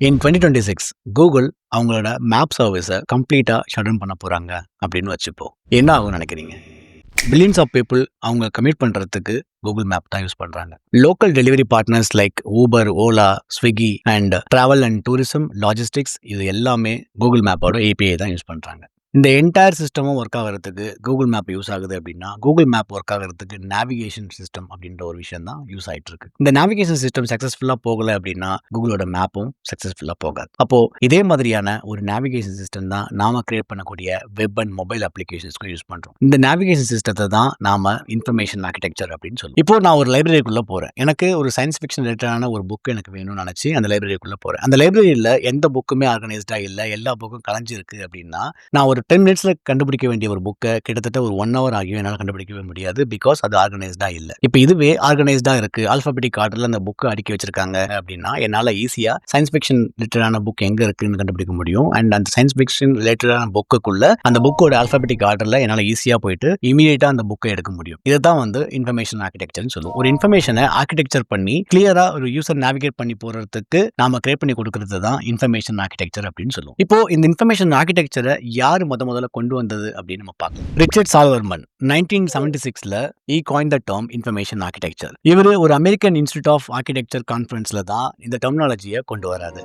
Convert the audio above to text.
இன் 2026 Google அவங்களோட map சர்வீஸை கம்ப்ளீட்டாக ஷட் டவுன் பண்ண போகிறாங்க அப்படின்னு வச்சுப்போம். என்ன ஆகும்னு நினைக்கிறீங்க? பில்லியன்ஸ் ஆஃப் பீப்புள் அவங்க கம்யூட் பண்ணுறதுக்கு கூகுள் மேப் தான் யூஸ் பண்ணுறாங்க. Local delivery partners like Uber, Ola, Swiggy and travel and tourism, logistics இது எல்லாமே கூகுள் மேப்போட ஏபிஐ தான் யூஸ் பண்ணுறாங்க. இந்த என்டையர் சிஸ்டமும் ஒர்க் ஆகிறதுக்கு கூகுள் மேப் யூஸ் ஆகுது அப்படின்னா, கூகுள் மேப் ஒர்க் ஆகிறதுக்கு நேவிகேஷன் சிஸ்டம் அப்படின்ற ஒரு விஷயம் தான் யூஸ் ஆகிட்டு இருக்கு. இந்த நேவிகேஷன் சிஸ்டம் சக்ஸஸ்ஃபுல்லாக போகலை அப்படின்னா கூகுளோட மேப்பும் சக்ஸஸ்ஃபுல்லாக போகாது. அப்போ இதே மாதிரியான ஒரு நேவிகேஷன் சிஸ்டம் தான் நாம கிரியேட் பண்ணக்கூடிய வெப் அண்ட் மொபைல் அப்ளிகேஷன்ஸ்க்கு யூஸ் பண்றோம். இந்த நேவிகேஷன் சிஸ்டத்தை தான் நாம இன்ஃபர்மேஷன் ஆர்கிடெக்சர் அப்படின்னு சொல்லுவோம். இப்போ நான் ஒரு லைப்ரரிக்குள்ள போறேன். எனக்கு ஒரு சயின்ஸ் ஃபிக்ஷன் ரிலேட்டடான ஒரு புக் எனக்கு வேணும்னு நினைச்சு அந்த லைப்ரரிக்குள்ள போறேன். அந்த லைப்ரரியில் எந்த புக்குமே ஆர்கனைஸ்டா இல்லை, எல்லா புக்கும் கலைஞ்சிருக்கு அப்படின்னா, நான் ஒரு 10 மினிட்ஸ்ல கண்டுபிடிக்க வேண்டிய ஒரு புக்கை கிட்டத்தட்ட ஒரு 1 ஹவர் ஆகியும் என்னால் கண்டுபிடிக்கவே முடியாது. பிகாஸ் அது ஆர்கனைஸ்டா இல்லை. இப்போ இதுவே ஆர்கனைஸ்டா இருக்கு, ஆல்பாபெட்டிக் ஆர்டர்ல அந்த புக்கை அடுக்கி வச்சிருக்காங்க அப்படின்னா, என்னால் ஈஸியா சயின்ஸ் ஃபிக்ஷன் ரிலேட்டடான புக் எங்க இருக்குன்னு கண்டுபிடிக்க முடியும். அண்ட் அந்த சயின்ஸ் ஃபிக்ஷன் ரிலேட்டடான புக்குக்குள்ள அந்த புக்கோட ஆல்பாபெட்டிக் ஆர்டர்ல என்னால் ஈஸியா போயிட்டு இமீடியட்டா அந்த புக்கை எடுக்க முடியும். இதுதான் இன்ஃபர்மேஷன் ஆர்கிடெக்சர்னு சொல்லுவோம். ஒரு இன்ஃபர்மேஷனை ஆர்கிடெக்சர் பண்ணி கிளியரா ஒரு யூசர் நேவிகேட் பண்ணி போறதுக்கு நாம கிரியேட் பண்ணி கொடுக்கறது தான் இன்ஃபர்மேஷன் ஆர்கிடெக்சர் அப்படின்னு சொல்லுவோம். இப்போ இந்த இன்ஃபர்மேஷன் ஆர்கிடெக்சரை யாரு முதல்ல கொண்டு வந்தது அப்படின்னு நம்ம பார்க்கலாம். ரிச்சர்ட் சால்வர்மன் 1976ல he coined the term information architecture. இவரு ஒரு அமெரிக்கன் இன்ஸ்டிடியூட் ஆஃப் ஆர்கிடெக்சர் கான்ஃபரன்ஸ்ல தான் இந்த டெர்மினாலஜியை கொண்டு வராது.